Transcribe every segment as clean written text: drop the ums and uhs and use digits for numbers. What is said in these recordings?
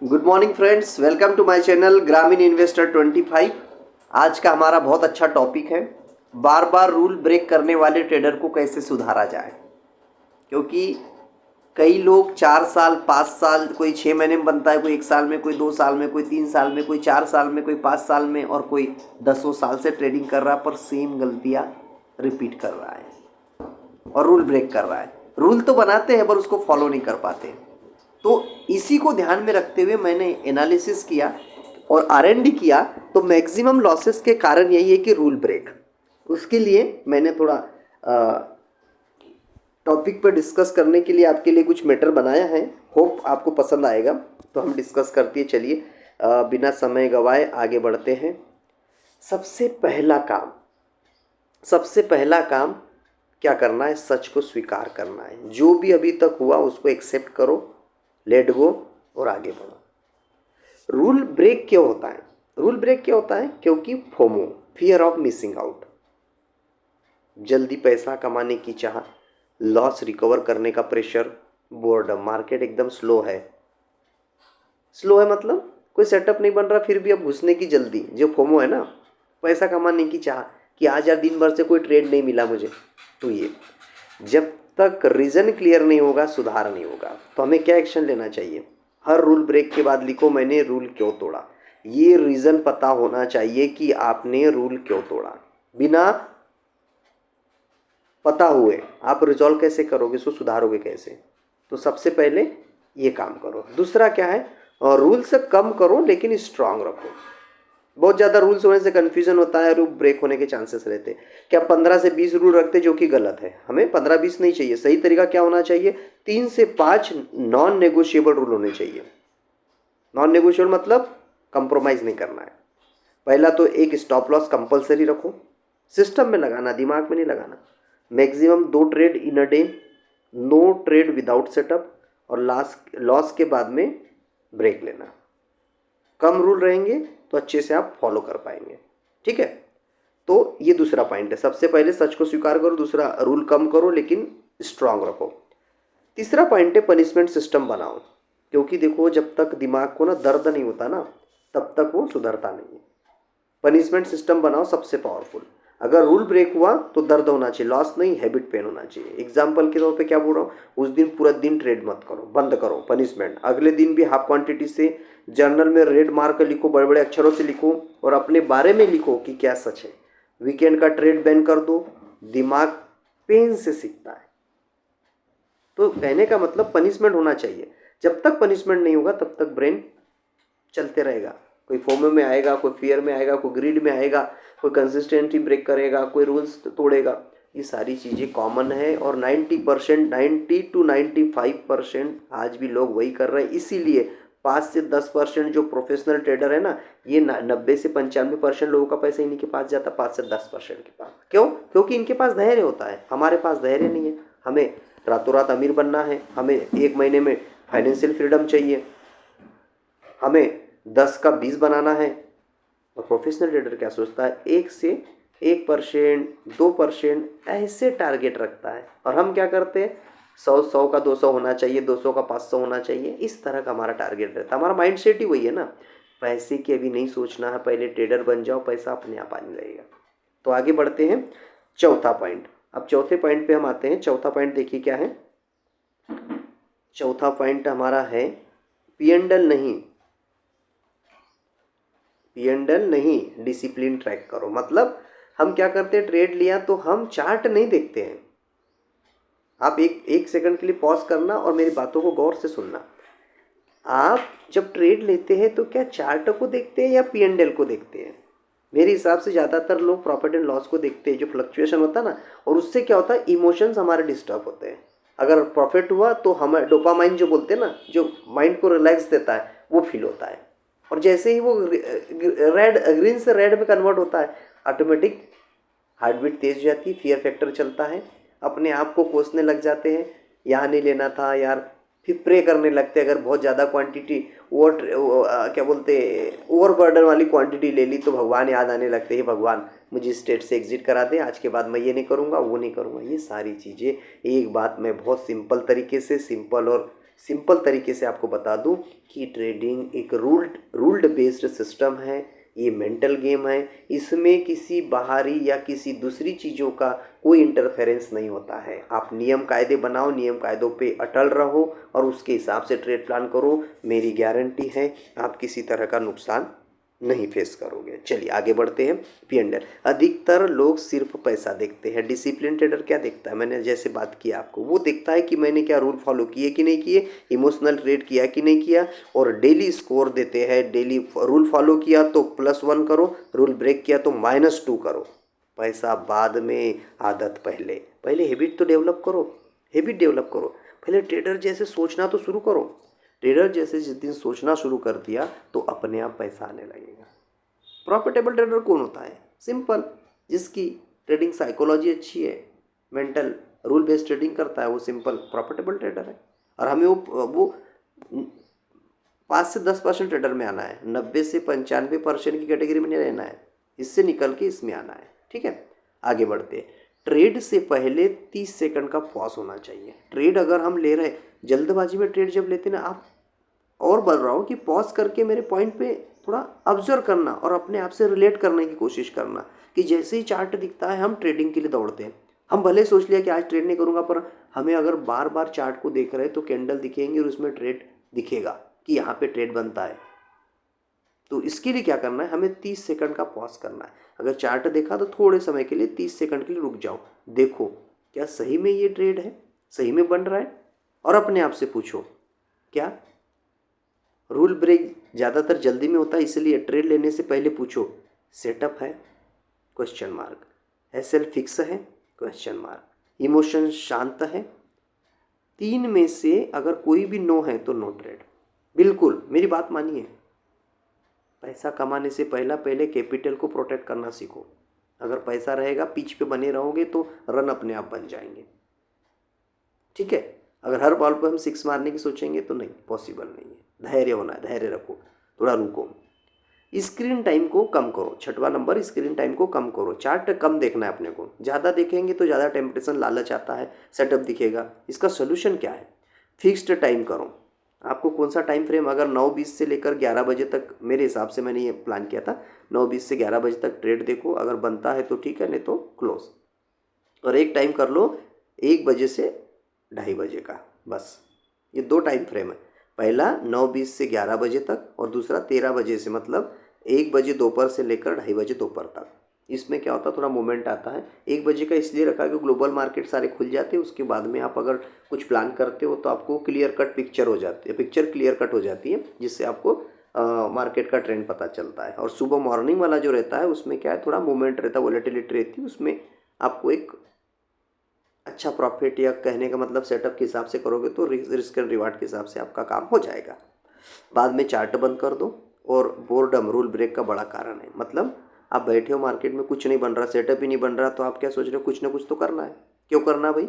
Good morning friends, welcome to my channel Gramin investor 25। आज का हमारा बहुत अच्छा टॉपिक है, बार बार रूल ब्रेक करने वाले ट्रेडर को कैसे सुधारा जाए। क्योंकि कई लोग 4 साल 5 साल, कोई 6 महीने में बनता है, कोई 1 साल में, कोई 2 साल में, कोई 3 साल में, कोई 4 साल में, कोई 5 साल में, और कोई 10 साल से ट्रेडिंग कर रहा है, पर सेम गलतियाँ रिपीट कर रहा है और रूल ब्रेक कर रहा है। रूल तो बनाते हैं पर उसको फॉलो नहीं कर पाते। तो इसी को ध्यान में रखते हुए मैंने एनालिसिस किया और आरएनडी किया। तो मैक्सिमम लॉसेस के कारण यही है कि रूल ब्रेक। उसके लिए मैंने थोड़ा टॉपिक पर डिस्कस करने के लिए आपके लिए कुछ मैटर बनाया है। होप आपको पसंद आएगा। तो हम डिस्कस करते हैं। चलिए बिना समय गवाए आगे बढ़ते हैं। सबसे पहला काम क्या करना है? सच को स्वीकार करना है। जो भी अभी तक हुआ उसको एक्सेप्ट करो, लेट गो और आगे बढ़ो। रूल ब्रेक क्यों होता है? क्योंकि FOMO, fear of missing out, जल्दी पैसा कमाने की चाह, लॉस रिकवर करने का प्रेशर, बोर्डम, मार्केट एकदम स्लो है मतलब कोई सेटअप नहीं बन रहा फिर भी अब घुसने की जल्दी, जो फोमो है ना, पैसा कमाने की चाह कि आज यार दिन भर से कोई ट्रेड नहीं मिला मुझे। तो ये जब तक रीज़न क्लियर नहीं होगा सुधार नहीं होगा। तो हमें क्या एक्शन लेना चाहिए? हर रूल ब्रेक के बाद लिखो मैंने रूल क्यों तोड़ा। ये रीज़न पता होना चाहिए कि आपने रूल क्यों तोड़ा। बिना पता हुए आप रिजॉल्व कैसे करोगे, इसको सुधारोगे कैसे? तो सबसे पहले ये काम करो। दूसरा क्या है? रूल से कम करो लेकिन स्ट्रांग रखो। बहुत ज़्यादा रूल्स होने से कन्फ्यूजन होता है, रूल ब्रेक होने के चांसेस रहते हैं। क्या 15 से 20 रूल रखते जो कि गलत है। हमें 15-20 नहीं चाहिए। सही तरीका क्या होना चाहिए? 3 से 5 नॉन नेगोशिएबल रूल होने चाहिए। नॉन नेगोशिएबल मतलब कंप्रोमाइज़ नहीं करना है। पहला तो एक स्टॉप लॉस कंपलसरी रखो, सिस्टम में लगाना, दिमाग में नहीं लगाना। Maximum 2 trade in a day, no trade without setup, और लॉस के बाद में ब्रेक लेना। कम रूल रहेंगे तो अच्छे से आप फॉलो कर पाएंगे। ठीक है, तो ये दूसरा पॉइंट है। सबसे पहले सच को स्वीकार करो, दूसरा रूल कम करो लेकिन स्ट्रांग रखो। तीसरा पॉइंट है पनिशमेंट सिस्टम बनाओ। क्योंकि देखो जब तक दिमाग को ना दर्द नहीं होता ना तब तक वो सुधरता नहीं है। पनिशमेंट सिस्टम बनाओ, सबसे पावरफुल। अगर रूल ब्रेक हुआ तो दर्द होना चाहिए, लॉस नहीं, हैबिट पेन होना चाहिए। एग्जाम्पल के तौर पे क्या बोल रहा हूँ? उस दिन पूरा दिन ट्रेड मत करो, बंद करो, पनिशमेंट। अगले दिन भी हाफ क्वांटिटी से जर्नल में रेड मार्क लिखो, बड़े बड़े अक्षरों से लिखो और अपने बारे में लिखो कि क्या सच है। वीकेंड का ट्रेड बैन कर दो। दिमाग पेन से सीखता है। तो कहने का मतलब पनिशमेंट होना चाहिए। जब तक पनिशमेंट नहीं होगा तब तक ब्रेन चलते रहेगा। कोई फोमो में आएगा, कोई फियर में आएगा, कोई ग्रीड में आएगा, कोई कंसिस्टेंटली ब्रेक करेगा, कोई रूल्स तोड़ेगा। ये सारी चीज़ें कॉमन है और 90% 90 to 95% आज भी लोग वही कर रहे हैं। इसीलिए 5 से 10% जो प्रोफेशनल ट्रेडर है ना, ये 90 से 95% लोगों का पैसा इन्हीं के पास जाता, 5 से 10% के पास। क्यों? क्योंकि इनके पास धैर्य होता है, हमारे पास धैर्य नहीं है। हमें रातों रात अमीर बनना है, हमें 1 महीने में फाइनेंशियल फ्रीडम चाहिए, हमें 10 का 20 बनाना है। और प्रोफेशनल ट्रेडर क्या सोचता है? 1% 2% ऐसे टारगेट रखता है। और हम क्या करते हैं? 100 का 200 होना चाहिए, 200 का 500 होना चाहिए। इस तरह का हमारा टारगेट रहता है। हमारा माइंड सेट ही वही है ना। पैसे की अभी नहीं सोचना है, पहले ट्रेडर बन जाओ, पैसा अपने आप आने लगेगा। तो आगे बढ़ते हैं। चौथा पॉइंट। अब चौथे पॉइंट पे हम आते हैं। चौथा पॉइंट देखिए क्या है। चौथा पॉइंट हमारा है पी नहीं, डिसिप्लिन ट्रैक करो। मतलब हम क्या करते हैं? ट्रेड लिया तो हम चार्ट नहीं देखते हैं। आप एक सेकंड के लिए पॉज करना और मेरी बातों को गौर से सुनना। आप जब ट्रेड लेते हैं तो क्या चार्ट को देखते हैं या पी को देखते हैं? मेरे हिसाब से ज़्यादातर लोग प्रॉफिट एंड लॉस को देखते हैं, जो फ्लक्चुएशन होता है ना। और उससे क्या होता है? इमोशंस हमारे डिस्टर्ब होते हैं। अगर प्रॉफिट हुआ तो हमें डोपामाइन जो बोलते हैं ना, जो माइंड को रिलैक्स देता है, वो फील होता है। और जैसे ही वो ग्रीन से रेड में कन्वर्ट होता है, ऑटोमेटिक हार्ट बीट तेज हो जाती है, फियर फैक्टर चलता है, अपने आप को कोसने लग जाते हैं, यहाँ नहीं लेना था यार। फिर प्रे करने लगते हैं। अगर बहुत ज़्यादा क्वांटिटी क्या बोलते ओवरबर्डन वाली क्वांटिटी ले ली तो भगवान याद आने लगते हैं। भगवान मुझे स्टेट से एग्जिट करा दे, आज के बाद मैं ये नहीं करूँगा, वो नहीं करूँगा। ये सारी चीज़ें एक बात मैं बहुत सिंपल तरीके से, सिंपल और सिंपल तरीके से आपको बता दूं कि ट्रेडिंग एक रूल्ड बेस्ड सिस्टम है। ये मेंटल गेम है। इसमें किसी बाहरी या किसी दूसरी चीज़ों का कोई इंटरफेरेंस नहीं होता है। आप नियम कायदे बनाओ, नियम कायदों पे अटल रहो और उसके हिसाब से ट्रेड प्लान करो। मेरी गारंटी है आप किसी तरह का नुकसान नहीं फेस करोगे। चलिए आगे बढ़ते हैं। P&L अधिकतर लोग सिर्फ पैसा देखते हैं। डिसिप्लिन ट्रेडर क्या देखता है? मैंने जैसे बात किया आपको, वो देखता है कि मैंने क्या रूल फॉलो किए कि नहीं किए, इमोशनल ट्रेड किया कि नहीं किया, और डेली स्कोर देते हैं। डेली रूल फॉलो किया तो +1 करो, रूल ब्रेक किया तो -2 करो। पैसा बाद में, आदत पहले। पहले हैबिट तो डेवलप करो, हैबिट डेवलप करो। पहले ट्रेडर जैसे सोचना तो शुरू करो। ट्रेडर जैसे जिस दिन सोचना शुरू कर दिया तो अपने आप पैसा आने लगेगा। प्रॉफिटेबल ट्रेडर कौन होता है? सिंपल, जिसकी ट्रेडिंग साइकोलॉजी अच्छी है, मेंटल रूल बेस्ड ट्रेडिंग करता है, वो सिंपल प्रॉफिटेबल ट्रेडर है। और हमें वो 5 से 10% ट्रेडर में आना है, 90 से 95% की कैटेगरी में नहीं रहना है। इससे निकल के इसमें आना है। ठीक है, आगे बढ़ते हैं। ट्रेड से पहले 30 सेकंड का पॉज होना चाहिए। ट्रेड अगर हम ले रहे, जल्दबाजी में ट्रेड जब लेते ना आप, और बोल रहा हूँ कि पॉज करके मेरे पॉइंट पे थोड़ा ऑब्जर्व करना और अपने आप से रिलेट करने की कोशिश करना कि जैसे ही चार्ट दिखता है हम ट्रेडिंग के लिए दौड़ते हैं। हम भले सोच लिया कि आज ट्रेड नहीं करूँगा, पर हमें अगर बार बार चार्ट को देख रहे हैं तो कैंडल दिखेंगे और उसमें ट्रेड दिखेगा कि यहाँ पे ट्रेड बनता है। तो इसके लिए क्या करना है, हमें 30 सेकंड का पॉज करना है। अगर चार्ट देखा तो थोड़े समय के लिए 30 सेकंड के लिए रुक जाओ, देखो क्या सही में ये ट्रेड है, सही में बन रहा है। और अपने आप से पूछो, क्या रूल ब्रेक ज़्यादातर जल्दी में होता है, इसलिए ट्रेड लेने से पहले पूछो सेटअप है, क्वेश्चन मार्क, SL फिक्स है, क्वेश्चन मार्क, इमोशन शांत है। 3 में से अगर कोई भी नो है तो नो ट्रेड। बिल्कुल मेरी बात मानिए। पैसा कमाने से पहले कैपिटल को प्रोटेक्ट करना सीखो। अगर पैसा रहेगा, पिच पे बने रहोगे तो रन अपने आप बन जाएंगे। ठीक है, अगर हर बॉल पर हम 6 मारने की सोचेंगे तो नहीं, पॉसिबल नहीं है। धैर्य होना है, धैर्य रखो, थोड़ा रुको। स्क्रीन टाइम को कम करो। 6वां नंबर, स्क्रीन टाइम को कम करो। चार्ट कम देखना है अपने को। ज़्यादा देखेंगे तो ज़्यादा टेम्पटेशन, लालच आता है, सेटअप दिखेगा। इसका सोल्यूशन क्या है? फिक्स्ड टाइम करो। आपको कौन सा टाइम फ्रेम, अगर 9:20 से लेकर 11 बजे तक, मेरे हिसाब से मैंने ये प्लान किया था, 9:20 से 11 बजे तक ट्रेड देखो। अगर बनता है तो ठीक है, नहीं तो क्लोज। और एक टाइम कर लो 1 बजे से 2:30 बजे का, बस। ये 2 टाइम फ्रेम है। पहला 9:20 से 11 बजे तक और दूसरा 13 बजे से, मतलब 1 बजे दोपहर से लेकर 2:30 बजे दोपहर तक। इसमें क्या होता है, थोड़ा मोमेंट आता है। 1 बजे का इसलिए रखा कि ग्लोबल मार्केट सारे खुल जाते हैं। उसके बाद में आप अगर कुछ प्लान करते हो तो आपको क्लियर कट पिक्चर हो जाती है, पिक्चर क्लियर कट हो जाती है, जिससे आपको मार्केट का ट्रेंड पता चलता है। और सुबह मॉर्निंग वाला जो रहता है उसमें क्या है, थोड़ा मूवमेंट रहता है, वॉलेटिलिटी रहती है, उसमें आपको एक अच्छा प्रॉफिट, या कहने का मतलब सेटअप के हिसाब से करोगे तो रिस्क एंड रिवार्ड के हिसाब से आपका काम हो जाएगा। बाद में चार्ट बंद कर दो। और बोर्डम रूल ब्रेक का बड़ा कारण है। मतलब आप बैठे हो मार्केट में, कुछ नहीं बन रहा, सेटअप ही नहीं बन रहा, तो आप क्या सोच रहे हो, कुछ ना कुछ तो करना है। क्यों करना भाई?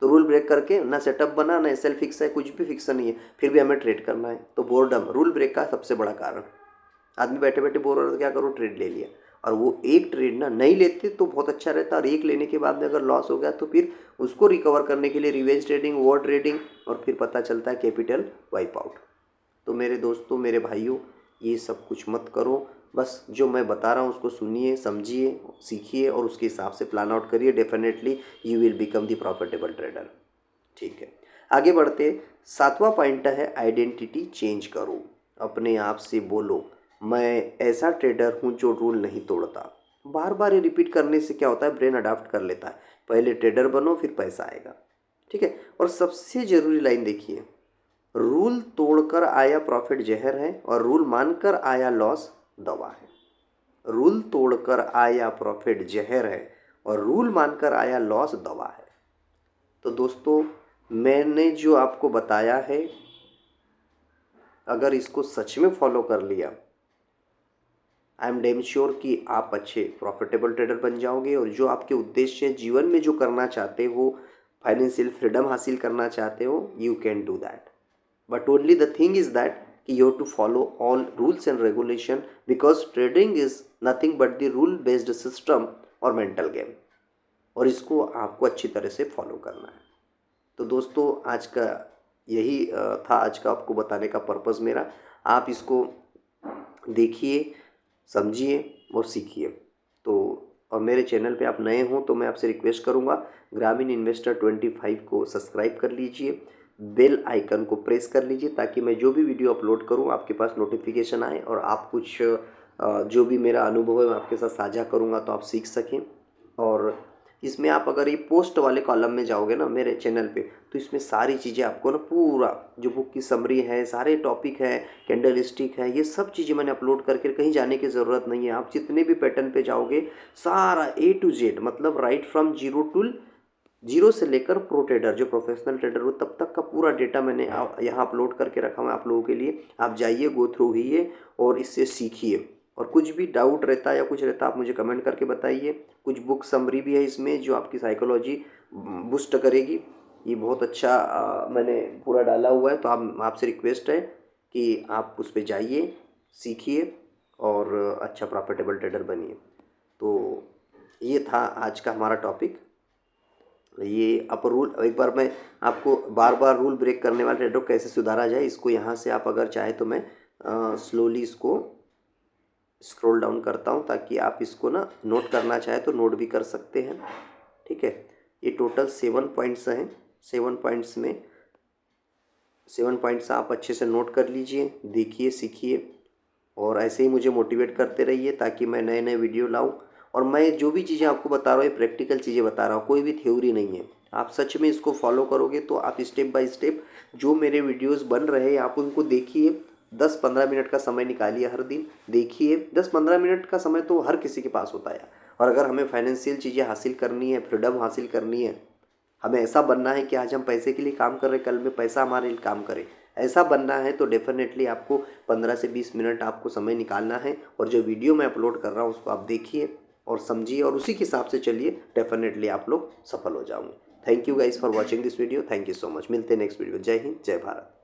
तो रूल ब्रेक करके ना सेटअप बना, ना SL फिक्स है, कुछ भी फिक्स नहीं है, फिर भी हमें ट्रेड करना है। तो बोर्डम रूल ब्रेक का सबसे बड़ा कारण। आदमी बैठे बैठे बोर हो रहा था, क्या करो, ट्रेड ले लिया। और वो एक ट्रेड ना नहीं लेते तो बहुत अच्छा रहता, और एक लेने के बाद में अगर लॉस हो गया तो फिर उसको रिकवर करने के लिए रिवेंज ट्रेडिंग, ओवर ट्रेडिंग, और फिर पता चलता है कैपिटल वाइप आउट। तो मेरे दोस्तों, मेरे भाइयों, ये सब कुछ मत करो। बस जो मैं बता रहा हूँ उसको सुनिए, समझिए, सीखिए और उसके हिसाब से प्लान आउट करिए। Definitely you will become the profitable trader. ठीक है, आगे बढ़ते। 7वां पॉइंट है आइडेंटिटी चेंज करो। अपने आप से बोलो, मैं ऐसा ट्रेडर हूँ जो रूल नहीं तोड़ता। बार बार ये रिपीट करने से क्या होता है, ब्रेन अडाप्ट कर लेता है। पहले ट्रेडर बनो, फिर पैसा आएगा। ठीक है, और सबसे ज़रूरी लाइन देखिए, रूल तोड़कर आया प्रॉफिट जहर है और रूल मानकर आया लॉस दवा है। रूल तोड़कर आया प्रॉफिट जहर है और रूल मानकर आया लॉस दवा है। तो दोस्तों, मैंने जो आपको बताया है, अगर इसको सच में फॉलो कर लिया, आई एम डेम श्योर कि आप अच्छे प्रॉफिटेबल ट्रेडर बन जाओगे। और जो आपके उद्देश्य है, जीवन में जो करना चाहते हो, फाइनेंशियल फ्रीडम हासिल करना चाहते हो, you can do that. But only the thing is that कि you have to follow all rules and regulation, because trading is nothing but the rule based system और मेंटल गेम, और इसको आपको अच्छी तरह से फॉलो करना है। तो दोस्तों, आज का यही था आज का आपको बताने का पर्पज़ मेरा। आप इसको देखिए, समझिए और सीखिए। तो और मेरे चैनल पे आप नए हों तो मैं आपसे रिक्वेस्ट करूँगा, ग्रामीण इन्वेस्टर 25 को सब्सक्राइब कर लीजिए, बेल आइकन को प्रेस कर लीजिए, ताकि मैं जो भी वीडियो अपलोड करूँ आपके पास नोटिफिकेशन आए और आप कुछ जो भी मेरा अनुभव है मैं आपके साथ साझा करूँगा तो आप सीख सकें। और इसमें आप अगर ये पोस्ट वाले कॉलम में जाओगे ना मेरे चैनल पे, तो इसमें सारी चीज़ें आपको ना पूरा जो बुक की समरी है, सारे टॉपिक है, कैंडल स्टिक है, ये सब चीज़ें मैंने अपलोड करके कहीं जाने की ज़रूरत नहीं है। आप जितने भी पैटर्न पे जाओगे सारा A to Z, मतलब राइट फ्रॉम जीरो से लेकर प्रो ट्रेडर जो प्रोफेशनल ट्रेडर हो तब तक का पूरा डेटा मैंने यहाँ अपलोड करके रखा हुआ है आप लोगों के लिए। आप जाइए, गो थ्रू कीजिए और इससे सीखिए। और कुछ भी डाउट रहता है या कुछ रहता है आप मुझे कमेंट करके बताइए। कुछ बुक समरी भी है इसमें जो आपकी साइकोलॉजी बूस्ट करेगी। ये बहुत अच्छा मैंने पूरा डाला हुआ है, तो आप आपसे रिक्वेस्ट है कि आप उस पर जाइए, सीखिए और अच्छा प्रॉफिटेबल ट्रेडर बनिए। तो ये था आज का हमारा टॉपिक। ये आप रूल एक बार मैं आपको बार बार रूल ब्रेक करने वाले ट्रेडर को कैसे सुधारा जाए, इसको यहाँ से आप अगर चाहे तो मैं स्लोली इसको स्क्रॉल डाउन करता हूँ ताकि आप इसको ना नोट करना चाहे तो नोट भी कर सकते हैं। ठीक है, ये टोटल 7 पॉइंट्स हैं। 7 पॉइंट्स आप अच्छे से नोट कर लीजिए, देखिए, सीखिए और ऐसे ही मुझे मोटिवेट करते रहिए ताकि मैं नए नए वीडियो लाऊं। और मैं जो भी चीज़ें आपको बता रहा हूँ ये प्रैक्टिकल चीज़ें बता रहा हूँ, कोई भी थ्योरी नहीं है। आप सच में इसको फॉलो करोगे तो आप स्टेप बाय स्टेप जो मेरे वीडियोस बन रहे हैं आप उनको देखिए। 10-15 मिनट का समय निकालिए हर दिन, देखिए। 10-15 मिनट का समय तो हर किसी के पास होता है। और अगर हमें फाइनेंशियल चीज़ें हासिल करनी है, फ्रीडम हासिल करनी है, हमें ऐसा बनना है कि आज हम पैसे के लिए काम कर रहे हैं, कल में पैसा हमारे लिए काम करे, ऐसा बनना है तो डेफिनेटली आपको 15 से 20 मिनट आपको समय निकालना है। और जो वीडियो मैं अपलोड कर रहा हूँ उसको आप देखिए और समझिए और उसी के हिसाब से चलिए, डेफिनेटली आप लोग सफल हो जाओगे। Thank you guys for watching this video. Thank you so much. मिलते हैं नेक्स्ट वीडियो। जय हिंद, जय भारत।